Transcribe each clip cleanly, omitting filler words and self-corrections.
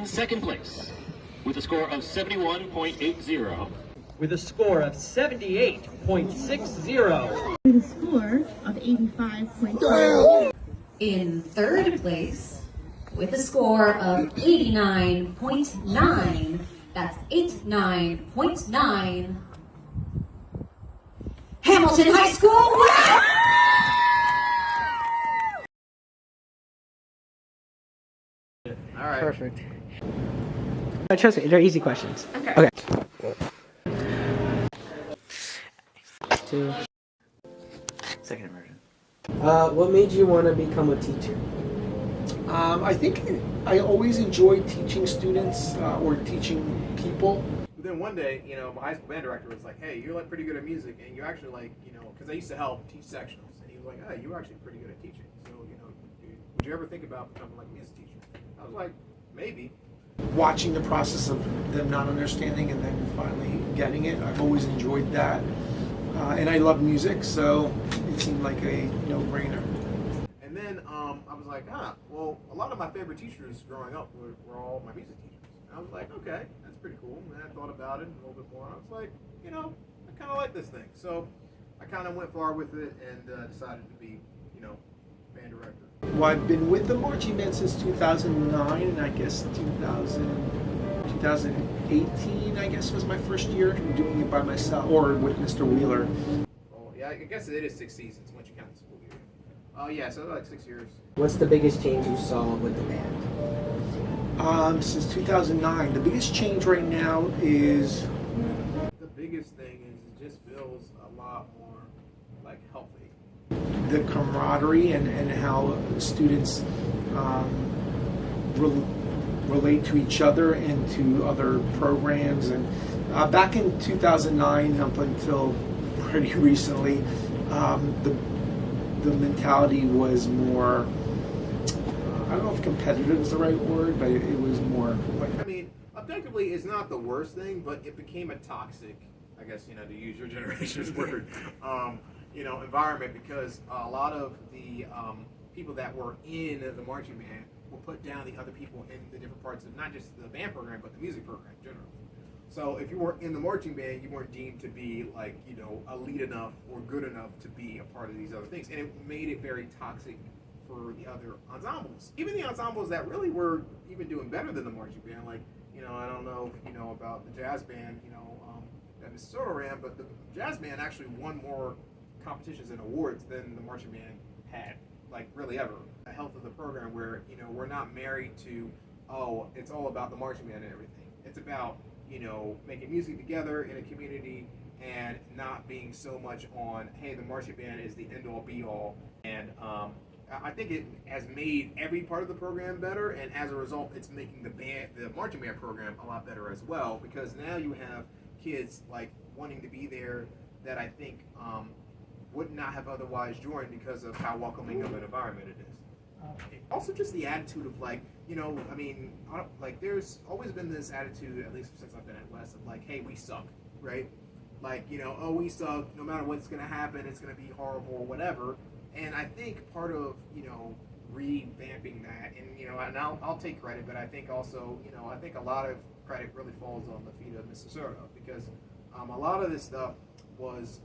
In second place, with a score of 71.80. With a score of 78.60. With a score of 85.5. In third place, with a score of 89.9, that's 89.9, Hamilton High School. All right. Perfect. Trust me, they're easy questions. Okay. Two. Second immersion. What made you want to become a teacher? I think I always enjoyed teaching students or teaching people. But then one day, my high school band director was like, "Hey, you're like pretty good at music, and you actually like, because I used to help teach sectionals, and he was like, "Hey, you're actually pretty good at teaching. So, would you ever think about becoming like a music teacher?" I was like, maybe. Watching the process of them not understanding and then finally getting it, I've always enjoyed that. And I love music, so it seemed like a no-brainer. And then I was like, well, a lot of my favorite teachers growing up were all my music teachers. And I was like, okay, that's pretty cool. And then I thought about it a little bit more. I was like, I kind of like this thing. So I kind of went far with it and decided to be, band director. Well, I've been with the marching band since 2009, and I guess 2018, I guess, was my first year doing it by myself, or with Mr. Wheeler. Well, yeah, I guess it is 6 seasons once you count the school year. Yeah, so like 6 years. What's the biggest change you saw with the band? Since 2009, the biggest change right now is The biggest thing is it just feels a lot more like healthy. the camaraderie and how students relate to each other and to other programs. And back in 2009, up until pretty recently, the mentality was more, I don't know if competitive is the right word, but it was more like... Objectively, it's not the worst thing, but it became a toxic, I guess, to use your generation's word, environment, because a lot of the people that were in the marching band will put down the other people in the different parts of not just the band program, but the music program generally. So if you were in the marching band, you weren't deemed to be like, elite enough or good enough to be a part of these other things. And it made it very toxic for the other ensembles. Even the ensembles that really were even doing better than the marching band, like, I don't know if you know about the jazz band, that Mrs. Soto ran, but the jazz band actually won more competitions and awards than the marching band had, like really ever. The health of the program where, we're not married to, it's all about the marching band and everything. It's about, making music together in a community and not being so much on, hey, the marching band is the end all be all. And I think it has made every part of the program better, and as a result, it's making the marching band program a lot better as well, because now you have kids like wanting to be there that I think would not have otherwise joined because of how welcoming of an environment it is. Also, just the attitude of there's always been this attitude, at least since I've been at West, of like, hey, we suck, right? Like, we suck, no matter what's going to happen, it's going to be horrible or whatever. And I think part of, revamping that, and, and I'll take credit, but I think also, I think a lot of credit really falls on the feet of Mrs. Soto, because a lot of this stuff was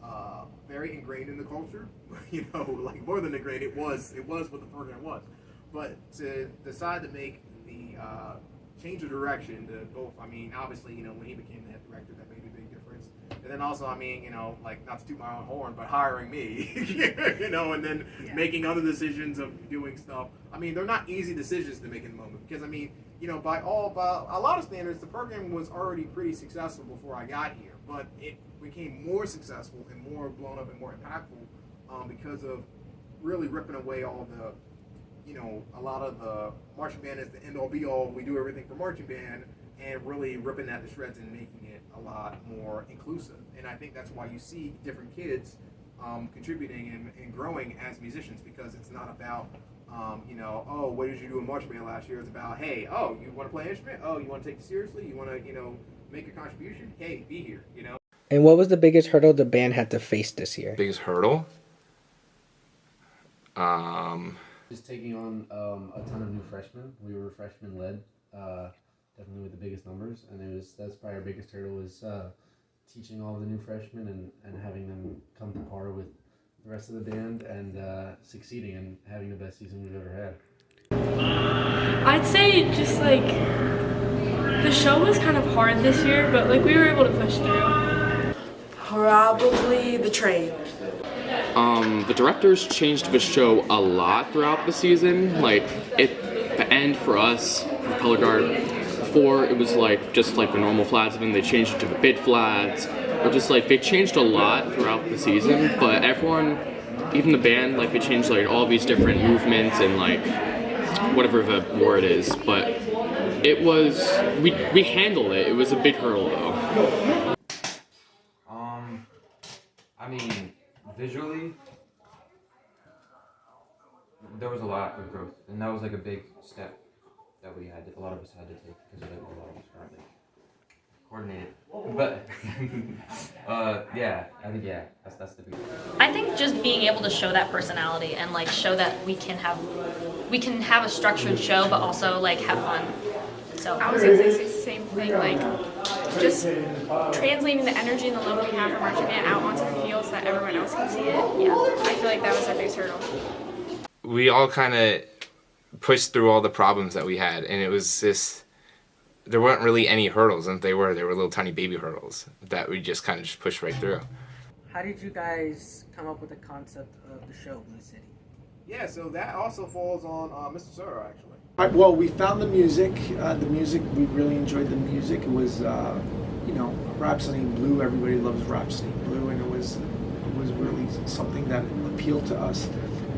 very ingrained in the culture, like more than ingrained, it was what the program was. But to decide to make the change of direction to both, obviously, when he became the head director, that made a big difference. And then also, not to toot my own horn, but hiring me, and then making other decisions of doing stuff. They're not easy decisions to make in the moment, because, by a lot of standards, the program was already pretty successful before I got here, but it became more successful and more blown up and more impactful because of really ripping away all the, a lot of the marching band is the end all be all, we do everything for marching band, and really ripping that to shreds and making it a lot more inclusive. And I think that's why you see different kids contributing and growing as musicians, because it's not about, what did you do in marching band last year? It's about, hey, you want to play an instrument? You want to take it seriously? You want to, make a contribution? Hey, be here, And what was the biggest hurdle the band had to face this year? Biggest hurdle? Just taking on a ton of new freshmen. We were freshman led the biggest numbers, and that's probably our biggest hurdle was teaching all the new freshmen and having them come to par with the rest of the band and succeeding and having the best season we've ever had. I'd say just like the show was kind of hard this year, but like we were able to push through. Probably the train. The directors changed the show a lot throughout the season. Like the end for us, for Color Guard, before it was like just like the normal flats, and then they changed it to the bid flats. Or just like they changed a lot throughout the season, but everyone, even the band, like they changed like all these different movements and like whatever the word is. But it was we handled it. It was a big hurdle though. I mean, visually, there was a lot of growth, and that was like a big step that a lot of us had to take because like a lot of us weren't like coordinated. But that's the big. I think just being able to show that personality and like show that we can have a structured show, but also like have fun. So I was going to say the same thing, like just translating the energy and the love we have for marching band out onto the field so that everyone else can see it. Yeah, I feel like that was our biggest hurdle. We all kind of pushed through all the problems that we had, and it was this. There weren't really any hurdles, and if they were little tiny baby hurdles that we just kind of just pushed right through. How did you guys come up with the concept of the show, Blue City? Yeah, so that also falls on Mr. Sura, actually. Well, we found the music. We really enjoyed the music. It was, Rhapsody in Blue. Everybody loves Rhapsody in Blue, and it was really something that appealed to us.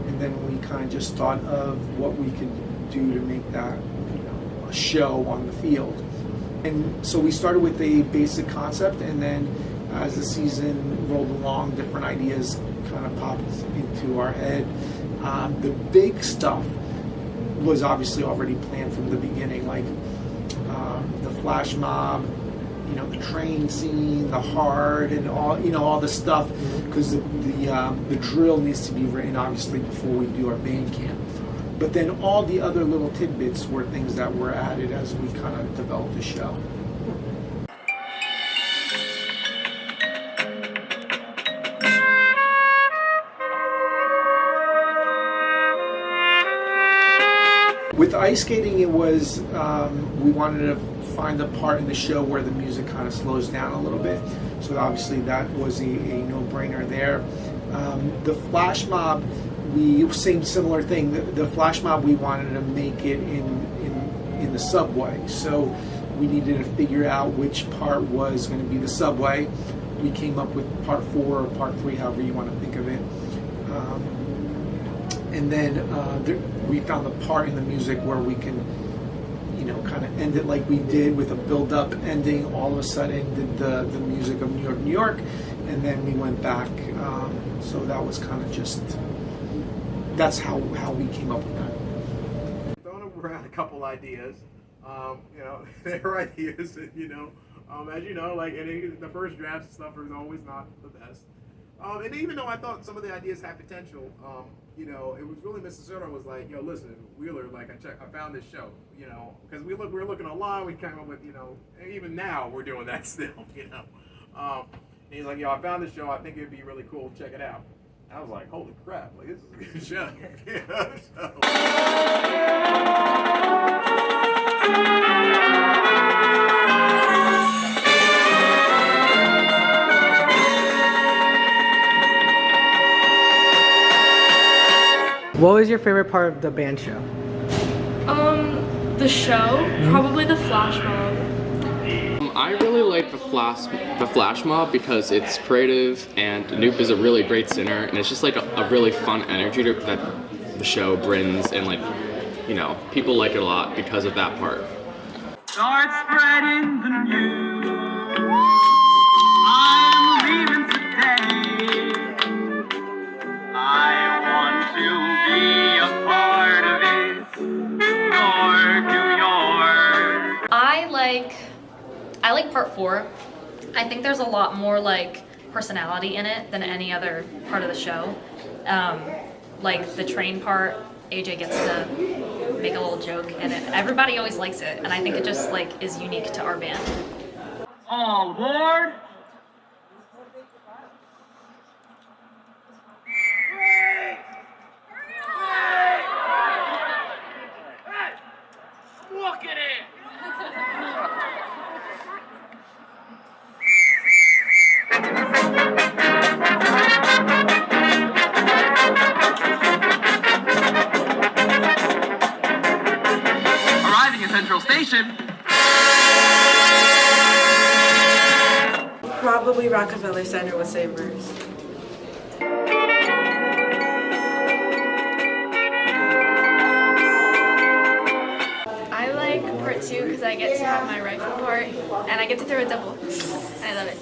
And then we kind of just thought of what we could do to make that, a show on the field. And so we started with a basic concept, and then as the season rolled along, different ideas kind of popped into our head. The big stuff was obviously already planned from the beginning, like the flash mob, the train scene, the hard, and all the stuff, because the drill needs to be written obviously before we do our band camp. But then all the other little tidbits were things that were added as we kind of developed the show. With ice skating, it was, we wanted to find a part in the show where the music kind of slows down a little bit. So obviously that was a no-brainer there. The flash mob, same similar thing. The flash mob, we wanted to make it in the subway. So we needed to figure out which part was going to be the subway. We came up with part 4 or part 3, however you want to think of it. And then we found the part in the music where we can, kind of end it like we did with a build-up ending. All of a sudden, did the music of New York, New York, and then we went back. So that was kind of just, that's how we came up with that. Throwing around a couple ideas. Their ideas, as you know, like the first drafts and stuff are always not the best. And even though I thought some of the ideas had potential, it was really Mr. Sura was like, yo, listen, Wheeler, like I found this show, because we were looking online, we came up with, even now we're doing that still, and he's like, yo, I found this show, I think it'd be really cool, check it out. And I was like, holy crap, like this is a good show. What was your favorite part of the band show? The show, probably the flash mob. I really like the flash mob because it's creative, and Noop is a really great singer, and it's just like a really fun energy that the show brings, and like, people like it a lot because of that part. Start spreading the news. I'm leaving today. I want to be a part of it. New York. I like part 4. I think there's a lot more like personality in it than any other part of the show. Like the train part, AJ gets to make a little joke, and everybody always likes it, and I think it just like is unique to our band. All aboard! Look at it! Arriving at Central Station. Probably Rockefeller Center with Sabres. I like part 2 because I get to have my rifle part and I get to throw a double. I love it.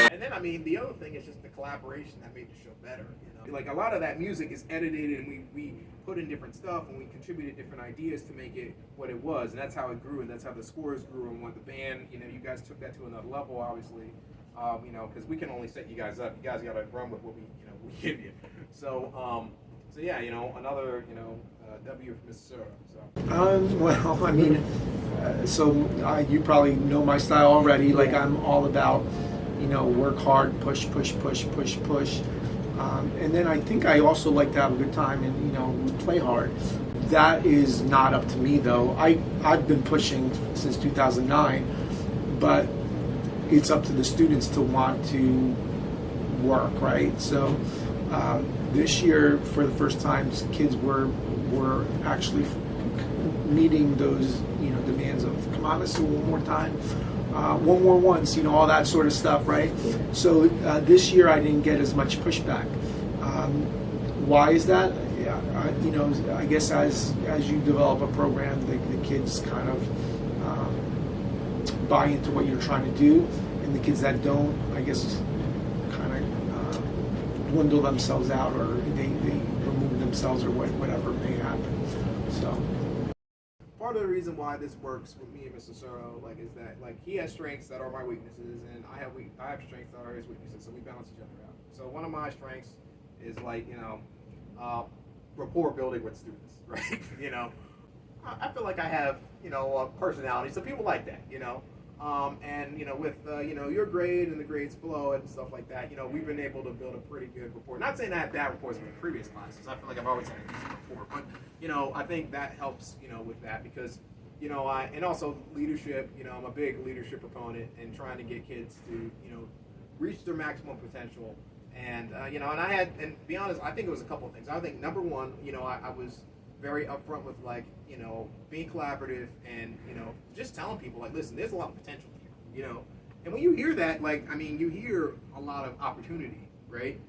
And then, I mean, the other thing is just the collaboration that made the show better. You know, like a lot of that music is edited, and we put in different stuff, and we contributed different ideas to make it what it was, and that's how it grew, and that's how the scores grew, and what the band, you know, you guys took that to another level, obviously. You know, because we can only set you guys up. You guys got to run with what we give you. So, so yeah, you know, another, W for Mr. Sura. So. Well, I mean, you probably know my style already. Like, I'm all about, work hard, push, push, push, push, push. And then I think I also like to have a good time and, play hard. That is not up to me, though. I've been pushing since 2009, but it's up to the students to want to work, right? So this year, for the first time, kids were actually meeting those demands of come on, let's do it one more time, one more once, all that sort of stuff, right? So this year I didn't get as much pushback. Why is that? I guess as you develop a program, the kids kind of buy into what you're trying to do, and the kids that don't, I guess, kind of dwindle themselves out, or they remove themselves, or whatever may happen. So part of the reason why this works with me and Mr. Suro, is that he has strengths that are my weaknesses, and I have strengths that are his weaknesses, so we balance each other out. So one of my strengths is rapport building with students, right? I feel like I have a personality, so people like that, and with your grade and the grades below it and stuff like that, we've been able to build a pretty good rapport. Not saying I have bad rapports with previous classes. I feel like I've always had a decent rapport, but I think that helps with that, because and also leadership. I'm a big leadership proponent and trying to get kids to reach their maximum potential. And and I had, and to be honest, I think it was a couple of things. I think number one, I was very upfront with being collaborative and just telling people listen, there's a lot of potential here, and when you hear that, you hear a lot of opportunity, right?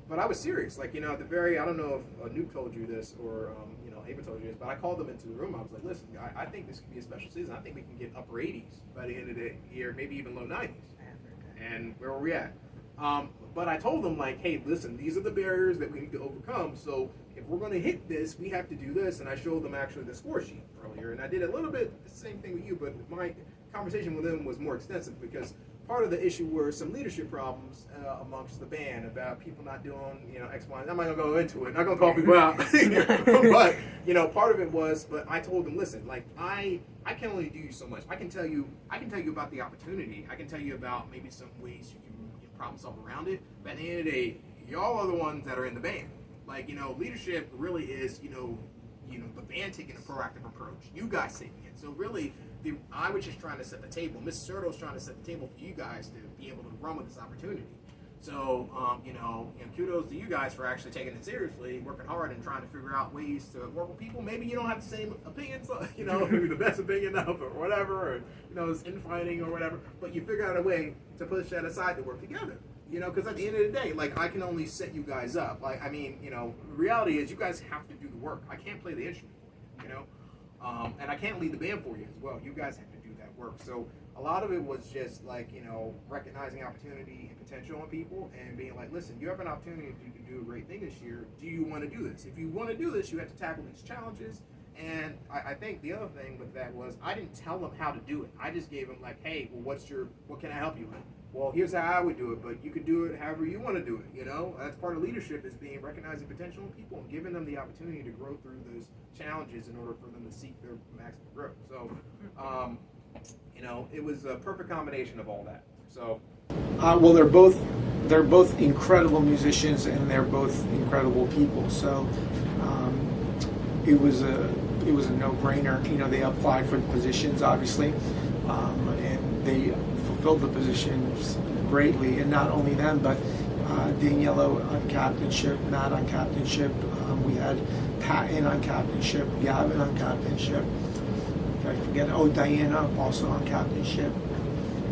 But I was serious, at the very, I don't know if Nuke told you this or Ava told you this, but I called them into the room. I was like, listen, I think this could be a special season. I think we can get upper 80s by the end of the year, maybe even low 90s. And where were we at? But I told them, hey, listen, these are the barriers that we need to overcome. So if we're going to hit this, we have to do this. And I showed them actually the score sheet earlier. And I did a little bit the same thing with you, but my conversation with them was more extensive, because part of the issue were some leadership problems amongst the band about people not doing, X, Y. I'm not going to go into it. I'm not going to call people out. But, part of it was, but I told them, listen, I can only do you so much. I can tell you about the opportunity. I can tell you about maybe some ways you can problem solve around it. But at the end of the day, y'all are the ones that are in the band. Leadership really is, the band taking a proactive approach. You guys taking it. So really, I was just trying to set the table. Mr. Serto's trying to set the table for you guys to be able to run with this opportunity. So, kudos to you guys for actually taking it seriously, working hard and trying to figure out ways to work with people. Maybe you don't have the same opinions, maybe the best opinion of or whatever, or, it's infighting or whatever, but you figure out a way to push that aside to work together. Because at the end of the day, I can only set you guys up. The reality is you guys have to do the work. I can't play the instrument for you, and I can't lead the band for you as well. You guys have to do that work. So a lot of it was just like, you know, recognizing opportunity and potential in people and being like, listen, you have an opportunity, you can do a great thing this year. Do you want to do this? If you want to do this, you have to tackle these challenges. And I think the other thing with that was I didn't tell them how to do it. I just gave them like, hey, well, what can I help you with? Well, here's how I would do it, but you could do it however you want to do it, you know? That's part of leadership, is being recognizing potential in people and giving them the opportunity to grow through those challenges in order for them to seek their maximum growth. So, you know, it was a perfect combination of all that. So, well, they're both incredible musicians, and they're both incredible people. So, it was a no-brainer. You know, they applied for the positions, obviously, and they fulfilled the positions greatly. And not only them, but Daniela on captainship, Matt on captainship. We had Patton on captainship, Gavin on captainship. I forget. Oh, Diana also on captainship.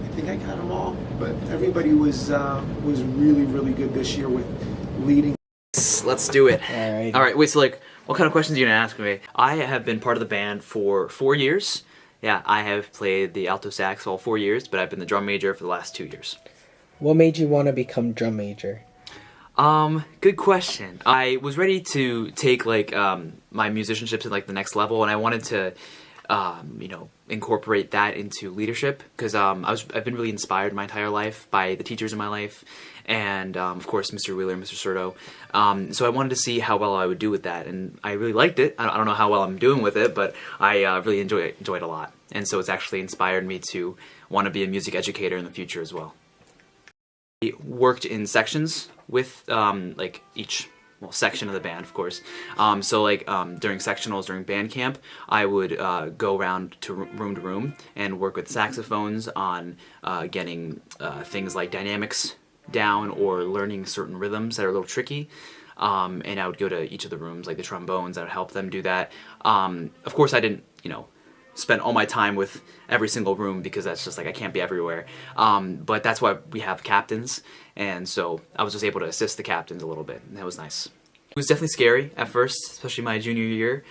I think I got them all. But everybody was really, really good this year with leading. Let's do it. All right. Wait, so like, what kind of questions are you gonna ask me? I have been part of the band for 4 years. Yeah, I have played the alto sax all 4 years, but I've been the drum major for the last 2 years. What made you want to become drum major? Good question. I was ready to take like my musicianship to like the next level, and I wanted to you know, incorporate that into leadership, because I've been really inspired my entire life by the teachers in my life, and of course Mr. Wheeler and Mr. Serto. So I wanted to see how well I would do with that, and I really liked it. I don't know how well I'm doing with it, but I really enjoyed it a lot, and so it's actually inspired me to want to be a music educator in the future as well. I worked in sections with like each section of the band, of course. So like during sectionals, during band camp, I would go around to room and work with saxophones on getting things like dynamics down or learning certain rhythms that are a little tricky. And I would go to each of the rooms, like the trombones, I would help them do that. Of course, I didn't, you know, spend all my time with every single room, because that's just like, I can't be everywhere. But that's why we have captains, and so I was just able to assist the captains a little bit, and that was nice. It was definitely scary at first, especially my junior year,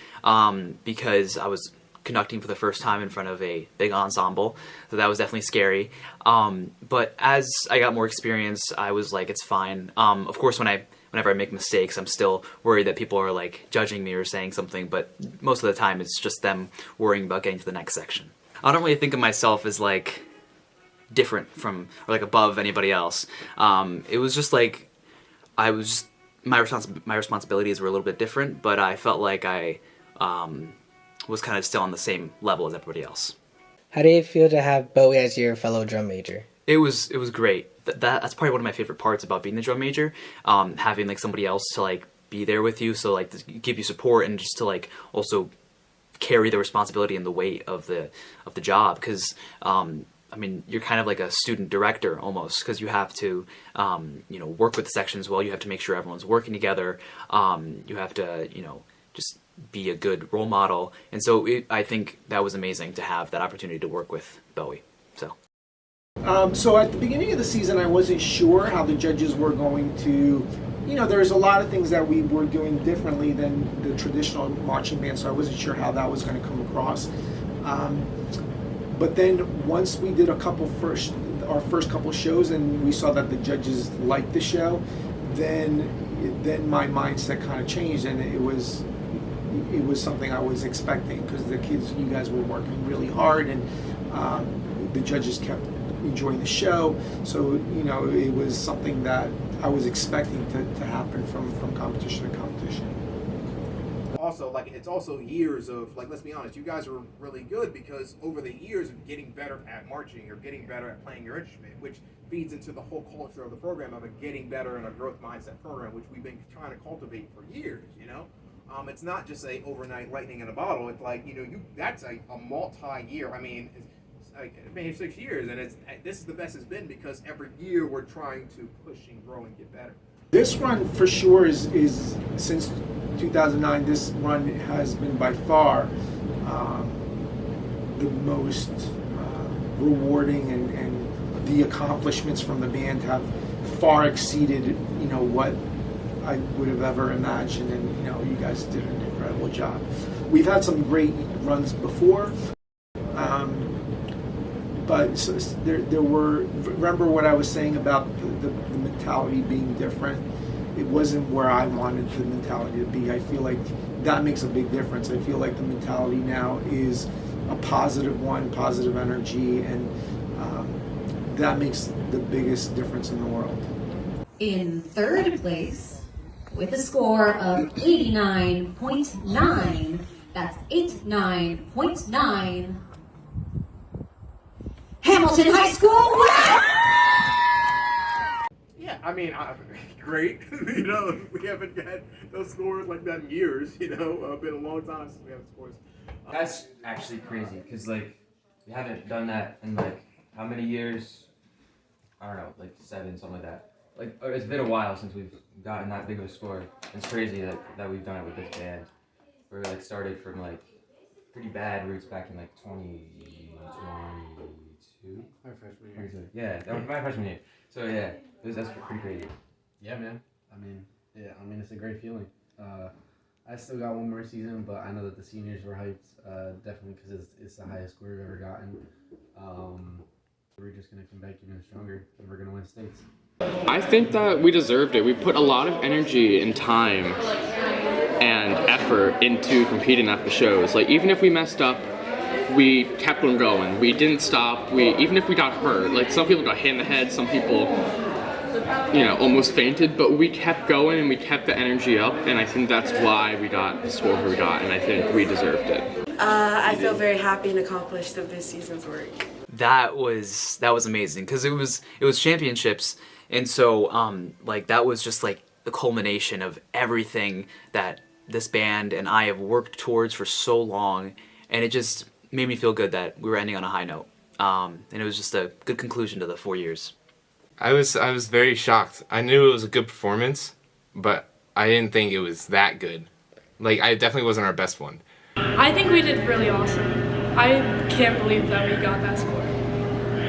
because I was conducting for the first time in front of a big ensemble, so that was definitely scary. But as I got more experience, I was like, it's fine. Of course, whenever I make mistakes, I'm still worried that people are like judging me or saying something, but most of the time it's just them worrying about getting to the next section. I don't really think of myself as like different from, or like above anybody else. It was just like, my responsibilities were a little bit different, but I felt like I was kind of still on the same level as everybody else. How did it feel to have Bowie as your fellow drum major? It was great. That's probably one of my favorite parts about being the drum major, having like somebody else to like be there with you, so like to give you support, and just to like also carry the responsibility and the weight of the job, because I mean, you're kind of like a student director almost, because you have to you know, work with the sections well. You have to make sure everyone's working together. You have to, you know, just be a good role model, and so I think that was amazing to have that opportunity to work with Bowie. So at the beginning of the season, I wasn't sure how the judges were going to, you know, there's a lot of things that we were doing differently than the traditional marching band, so I wasn't sure how that was going to come across. But then once we did our first couple shows, and we saw that the judges liked the show, then my mindset kind of changed, and it was something I was expecting, because the kids, you guys were working really hard, and the judges kept enjoying the show. So, you know, it was something that I was expecting to happen from competition to competition. also, like, it's also years of, like, let's be honest, you guys were really good because over the years of getting better at marching or getting better at playing your instrument, which feeds into the whole culture of the program of a getting better in a growth mindset program, which we've been trying to cultivate for years, you know? It's not just a overnight lightning in a bottle. It's like, you know, that's a multi-year. I mean, it's like maybe 6 years, and this is the best it's been because every year we're trying to push and grow and get better. This run for sure is since 2009. This run has been by far the most rewarding, and the accomplishments from the band have far exceeded, you know, what I would have ever imagined, and you know, you guys did an incredible job. We've had some great runs before, but there were. Remember what I was saying about the mentality being different. It wasn't where I wanted the mentality to be. I feel like that makes a big difference. I feel like the mentality now is a positive one, positive energy, and that makes the biggest difference in the world. In third place, with a score of 89.9, that's 89.9, Hamilton High School. Yeah, I mean, great. You know, we haven't had those scores like that in years. You know, been a long time since we have scores. That's actually crazy because like we haven't done that in like how many years? I don't know, like 7, something like that. Like it's been a while since we've gotten that big of a score. It's crazy that we've done it with this band. We like started from like pretty bad roots back in like 2022. My freshman year. Yeah, that was my freshman year. So yeah, that's pretty crazy. Yeah, man. I mean, it's a great feeling. I still got one more season, but I know that the seniors were hyped, definitely because it's the highest score we've ever gotten. We're just gonna come back even stronger, and we're gonna win states. I think that we deserved it. We put a lot of energy and time and effort into competing at the shows. Like even if we messed up, we kept on going. We didn't stop. Even if we got hurt, like some people got hit in the head, some people, almost fainted, but we kept going and we kept the energy up, and I think that's why we got the score we got, and I think we deserved it. I feel very happy and accomplished of this season's work. That was amazing because it was championships, and so that was just like the culmination of everything that this band and I have worked towards for so long, and it just made me feel good that we were ending on a high note, and it was just a good conclusion to the 4 years. I was very shocked. I knew it was a good performance, but I didn't think it was that good. Like, I definitely wasn't our best one. I think we did really awesome. I can't believe that we got that score.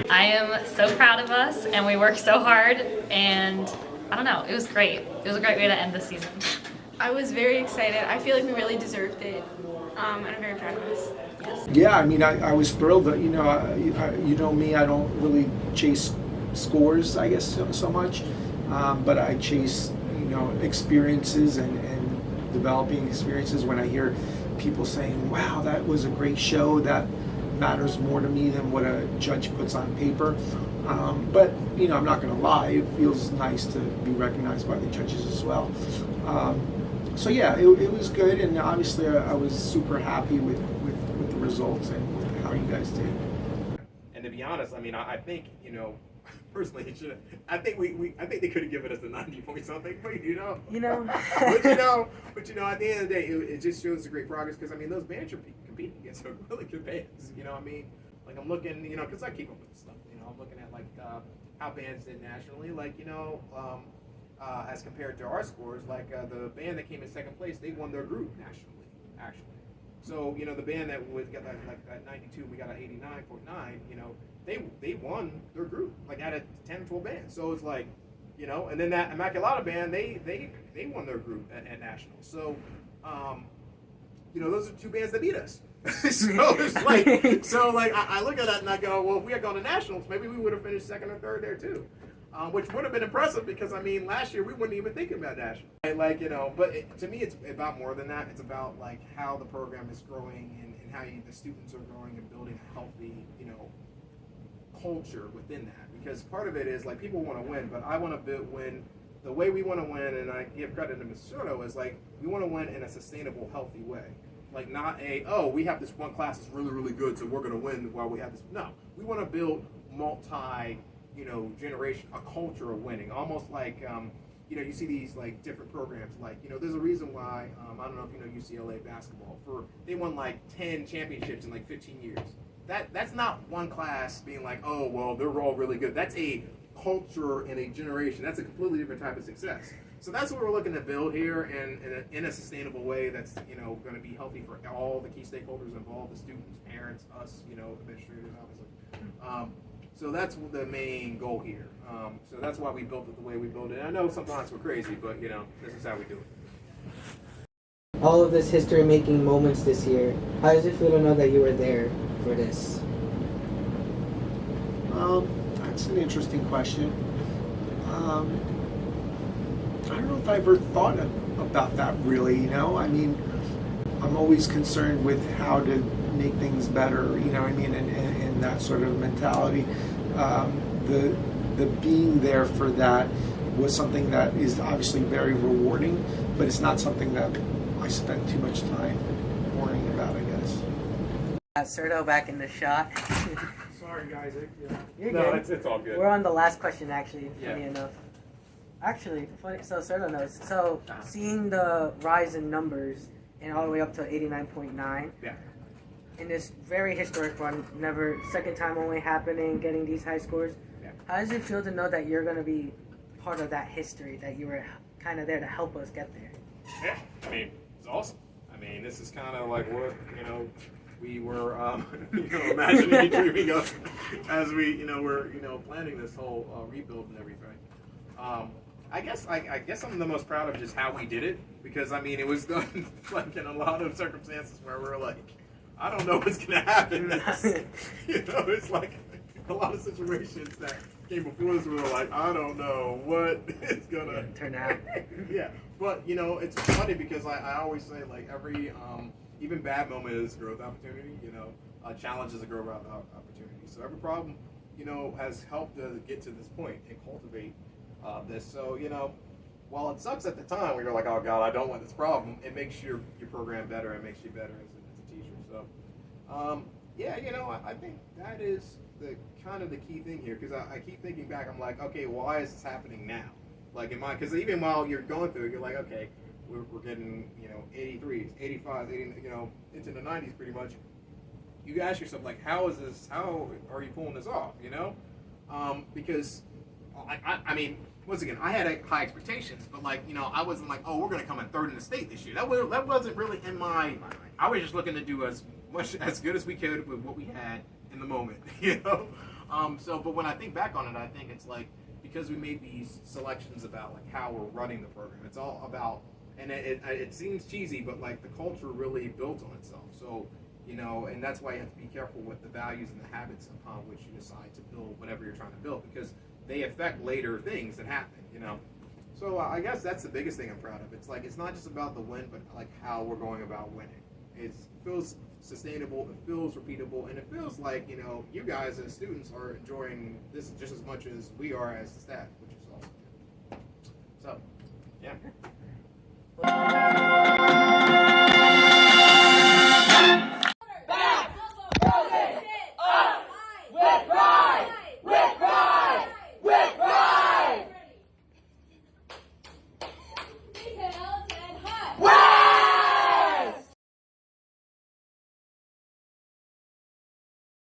I am so proud of us, and we worked so hard, and I don't know, it was great. It was a great way to end the season. I was very excited. I feel like we really deserved it, and I'm very proud of us. Yes. Yeah, I mean, I was thrilled that, you know me, I don't really chase scores, I guess, so much, but I chase, experiences and developing experiences. When I hear people saying, wow, that was a great show, that matters more to me than what a judge puts on paper. But, I'm not going to lie, it feels nice to be recognized by the judges as well. So yeah, it was good, and obviously I was super happy with the results and with how you guys did. And to be honest, I mean, I think, personally, it should. I think I think they could have given us the 90 point something, but but at the end of the day, it just shows the great progress, because I mean, those bands are competing against some really good bands. I mean, like I'm looking, because I keep up with this stuff. I'm looking at like how bands did nationally, like as compared to our scores. Like the band that came in second place, they won their group nationally, actually. So the band that was got like at 92, we got an 89.9. They won their group, like out of 10 or 12 bands. So it's like, and then that Immaculata band, they won their group at nationals. So, those are two bands that beat us. So it's like, I look at that and I go, well, if we had gone to nationals, maybe we would have finished second or third there too. Which would have been impressive, because I mean, last year we weren't even thinking about national. But to me, it's about more than that. It's about like how the program is growing and how the students are growing and building a healthy, culture within that. Because part of it is like people want to win, but I want to win the way we want to win, and I give credit to Mr. Soto, is like we want to win in a sustainable, healthy way. Like not we have this one class that's really, really good, so we're going to win while we have this. No, we want to build generation, a culture of winning, almost like you see these like different programs, like there's a reason why I don't know if UCLA basketball, they won like 10 championships in like 15 years. That's not one class being like, oh well, they're all really good. That's a culture and a generation. That's a completely different type of success. So that's what we're looking to build here, and in a sustainable way that's going to be healthy for all the key stakeholders involved: the students, parents, us, administrators, obviously. So that's the main goal here. So that's why we built it the way we built it. And I know sometimes we're crazy, but this is how we do it. All of this history-making moments this year, how does it feel to know that you were there for this? That's an interesting question. I don't know if I ever thought about that really, you know? I mean, I'm always concerned with how to make things better, you know what I mean, and that sort of mentality. The being there for that was something that is obviously very rewarding, but it's not something that I spent too much time worrying about, I guess. Serto back in the shot. Sorry, guys. You're No, good. it's all good. We're on the last question, actually, funny Yeah. enough. Actually, funny, so Serto knows. So, seeing the rise in numbers and all the way up to 89.9, Yeah. in this very historic run, second time only happening, getting these high scores, how does it feel to know that you're going to be part of that history, that you were kind of there to help us get there? Yeah, I mean, it's awesome. I mean, this is kind of like what, you know, we were, imagining and dreaming of as we, were, planning this whole rebuild and everything. I guess I'm the most proud of just how we did it, because, I mean, it was done, like, in a lot of circumstances where we're like, I don't know what's going to happen. It's like a lot of situations that came before us, we were like, I don't know what is going to turn out. Yeah, but, it's funny because I always say, like, every, even bad moment is growth opportunity, challenge is a growth opportunity. So every problem, has helped to get to this point and cultivate this. So, while it sucks at the time, when you're like, oh God, I don't want this problem, it makes your program better. It makes you better as a teacher. So, I think that is the kind of the key thing here, because I keep thinking back. I'm like, okay, why is this happening now? Like, because even while you're going through it, you're like, okay, we're getting 83s, 85s, 80, into the 90s pretty much. You ask yourself, like, how are you pulling this off? Because I mean, once again, I had high expectations, but like, I wasn't like, oh, we're going to come in third in the state this year. That wasn't really in my mind. I was just looking to do as good as we could with what we had in the moment, but when I think back on it, I think it's like, because we made these selections about like how we're running the program, it's all about, and it seems cheesy, but like the culture really built on itself. So, and that's why you have to be careful with the values and the habits upon which you decide to build whatever you're trying to build, because they affect later things that happen, So I guess that's the biggest thing I'm proud of. It's like, it's not just about the win, but like how we're going about winning. It feels sustainable, it feels repeatable, and it feels like, you guys as students are enjoying this just as much as we are as the staff, which is awesome. So, yeah.